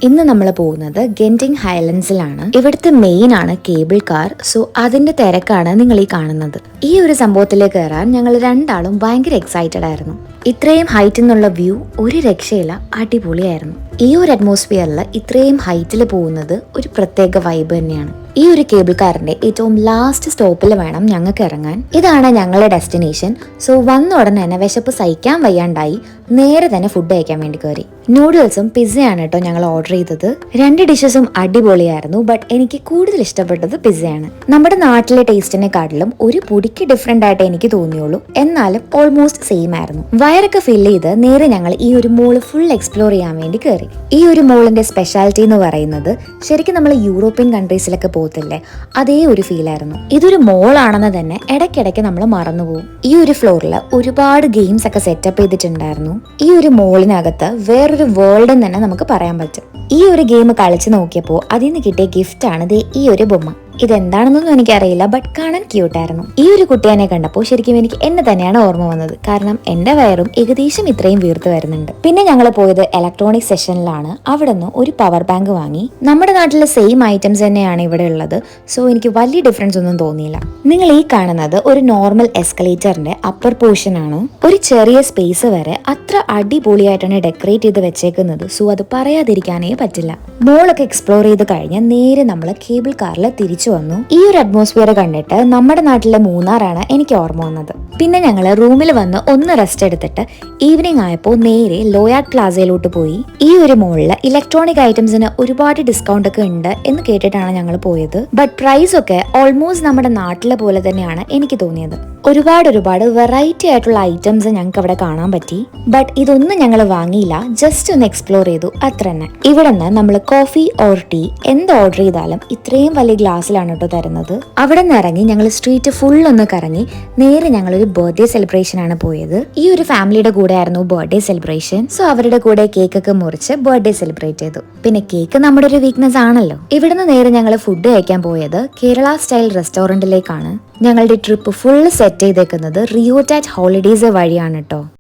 ഇന്ന് നമ്മൾ പോകുന്നത് ഗെൻറ്റിംഗ് ഹൈലൻഡ്സിലാണ്. ഇവിടുത്തെ മെയിൻ ആണ് കേബിൾ കാർ. സോ അതിന്റെ തിരക്കാണ് നിങ്ങൾ ഈ കാണുന്നത്. ഈ ഒരു സംഭവത്തിലേക്ക് കയറാൻ ഞങ്ങൾ രണ്ടാളും ഭയങ്കര എക്സൈറ്റഡ് ആയിരുന്നു. ഇത്രയും ഹൈറ്റിൽ നിന്നുള്ള വ്യൂ ഒരു രക്ഷയില്ല, അടിപൊളിയായിരുന്നു. ഈ ഒരു അറ്റ്മോസ്ഫിയറിൽ ഇത്രയും ഹൈറ്റിൽ പോകുന്നത് ഒരു പ്രത്യേക വൈബ് തന്നെയാണ്. ഈ ഒരു കേബിൾ കാറിന്റെ ഏറ്റവും ലാസ്റ്റ് സ്റ്റോപ്പിൽ വേണം ഞങ്ങൾക്ക് ഇറങ്ങാൻ. ഇതാണ് ഞങ്ങളുടെ ഡെസ്റ്റിനേഷൻ. സോ വന്ന ഉടനെ തന്നെ വിശപ്പ് സഹിക്കാൻ വയ്യാണ്ടായി നേരെ തന്നെ ഫുഡ് കഴിക്കാൻ വേണ്ടി കയറി. നൂഡിൽസും പിസ്സയാണ് കേട്ടോ ഞങ്ങൾ ഓർഡർ ചെയ്തത്. 2 ഡിഷസും അടിപൊളിയായിരുന്നു. ബട്ട് എനിക്ക് കൂടുതൽ ഇഷ്ടപ്പെട്ടത് പിസ്സയാണ്. നമ്മുടെ നാട്ടിലെ ടേസ്റ്റിനെക്കാട്ടിലും ഒരു പൊടിക്ക് ഡിഫറെന്റ് ആയിട്ട് എനിക്ക് തോന്നിയുള്ളൂ. എന്നാലും ഓൾമോസ്റ്റ് സെയിം ആയിരുന്നു. വയറൊക്കെ ഫില്ല് ചെയ്ത് നേരെ ഞങ്ങൾ ഈ ഒരു മോള് ഫുൾ എക്സ്പ്ലോർ ചെയ്യാൻ വേണ്ടി കയറി. ഈ ഒരു മോളിന്റെ സ്പെഷ്യാലിറ്റി എന്ന് പറയുന്നത് ശരിക്കും നമ്മൾ യൂറോപ്യൻ കൺട്രീസിലൊക്കെ പോകത്തില്ലേ, അതേ ഒരു ഫീൽ ആയിരുന്നു. ഇതൊരു മോളാണെന്ന് തന്നെ ഇടയ്ക്കിടയ്ക്ക് നമ്മൾ മറന്നുപോകും. ഈ ഒരു ഫ്ലോറിൽ ഒരുപാട് ഗെയിംസ് ഒക്കെ സെറ്റപ്പ് ചെയ്തിട്ടുണ്ടായിരുന്നു. ഈ ഒരു മോളിനകത്ത് വേറൊരു വേൾഡ് എന്ന് തന്നെ നമുക്ക് പറയാൻ പറ്റും. ഈ ഒരു ഗെയിം കളിച്ചു നോക്കിയപ്പോൾ അതിൽ നിന്ന് കിട്ടിയ ഗിഫ്റ്റ് ആണ് ഈ ഒരു ബൊമ്മ. ഇതെന്താണെന്നൊന്നും എനിക്കറിയില്ല, ബട്ട് കാണാൻ ക്യൂട്ടായിരുന്നു. ഈ ഒരു കുട്ടിയെ കണ്ടപ്പോൾ ശരിക്കും എനിക്ക് എന്നെ തന്നെയാണ് ഓർമ്മ വന്നത്. കാരണം എന്റെ വയറും ഏകദേശം ഇത്രയും വീർത്ത് വരുന്നുണ്ട്. പിന്നെ ഞങ്ങൾ പോയത് ഇലക്ട്രോണിക് സെഷനിലാണ്. അവിടെ നിന്ന് ഒരു പവർ ബാങ്ക് വാങ്ങി. നമ്മുടെ നാട്ടിലെ സെയിം ഐറ്റംസ് തന്നെയാണ് ഇവിടെ ഉള്ളത്. സോ എനിക്ക് വലിയ ഡിഫറൻസ് ഒന്നും തോന്നിയില്ല. നിങ്ങൾ ഈ കാണുന്നത് ഒരു നോർമൽ എസ്കലേറ്ററിന്റെ അപ്പർ പോർഷൻ ആണ്. ഒരു ചെറിയ സ്പേസ് വരെ അത്ര അടിപൊളിയായിട്ടാണ് ഡെക്കറേറ്റ് ചെയ്ത് വെച്ചേക്കുന്നത്. സോ അത് പറയാതിരിക്കാനേ പറ്റില്ല. മോളൊക്കെ എക്സ്പ്ലോർ ചെയ്ത് കഴിഞ്ഞ് നേരെ നമ്മൾ കേബിൾ കാറിൽ തിരിച്ചു വന്നു. ഈ ഒരു അറ്റ്മോസ്ഫിയർ കണ്ടിട്ട് നമ്മുടെ നാട്ടിലെ മൂന്നാറാണ് എനിക്ക് ഓർമ്മ വന്നത്. പിന്നെ ഞങ്ങൾ റൂമിൽ വന്ന് ഒന്ന് റെസ്റ്റ് എടുത്തിട്ട് ഈവനിങ് ആയപ്പോൾ നേരെ ലോയാർഡ് പ്ലാസയിലോട്ട് പോയി. ഈ ഒരു മോളിൽ ഇലക്ട്രോണിക് ഐറ്റംസിന് ഒരുപാട് ഡിസ്കൗണ്ട് ഒക്കെ ഉണ്ട് എന്ന് കേട്ടിട്ടാണ് ഞങ്ങൾ പോയത്. ബട്ട് പ്രൈസ് ഒക്കെ ഓൾമോസ്റ്റ് നമ്മുടെ നാട്ടിലെ പോലെ തന്നെയാണ് എനിക്ക് തോന്നിയത്. ഒരുപാട് വെറൈറ്റി ആയിട്ടുള്ള ഐറ്റംസ് ഞങ്ങൾക്ക് അവിടെ കാണാൻ പറ്റി. ബട്ട് ഇതൊന്നും ഞങ്ങൾ വാങ്ങിയില്ല, ജസ്റ്റ് ഒന്ന് എക്സ്പ്ലോർ ചെയ്തു, അത്ര തന്നെ. ഇവിടെ നിന്ന് നമ്മൾ കോഫി ഓർ ടീ എന്ത് ഓർഡർ ചെയ്താലും ഇത്രയും വലിയ ഗ്ലാസ്സിലാണ് കേട്ടോ തരുന്നത്. അവിടെ നിന്ന് ഇറങ്ങി ഞങ്ങൾ സ്ട്രീറ്റ് ഫുൾ ഒന്ന് കറങ്ങി നേരെ ഞങ്ങളൊരു ബർത്ത്ഡേ സെലിബ്രേഷൻ ആണ് പോയത്. ഈ ഒരു ഫാമിലിയുടെ കൂടെ ആയിരുന്നു ബർത്ത്ഡേ സെലിബ്രേഷൻ. സോ അവരുടെ കൂടെ കേക്ക് ഒക്കെ മുറിച്ച് ബർത്ത്ഡേ സെലിബ്രേറ്റ് ചെയ്തു. പിന്നെ കേക്ക് നമ്മുടെ ഒരു വീക്ക്നെസ് ആണല്ലോ. ഇവിടുന്ന് നേരെ ഞങ്ങൾ ഫുഡ് കഴിക്കാൻ പോയത് കേരള സ്റ്റൈൽ റെസ്റ്റോറന്റിലേക്കാണ്. ഞങ്ങളുടെ ട്രിപ്പ് ഫുൾ സെറ്റ് ചെയ്തേക്കുന്നത് റിയോടാറ്റ് ഹോളിഡേയ്സ് വഴിയാണ് കേട്ടോ.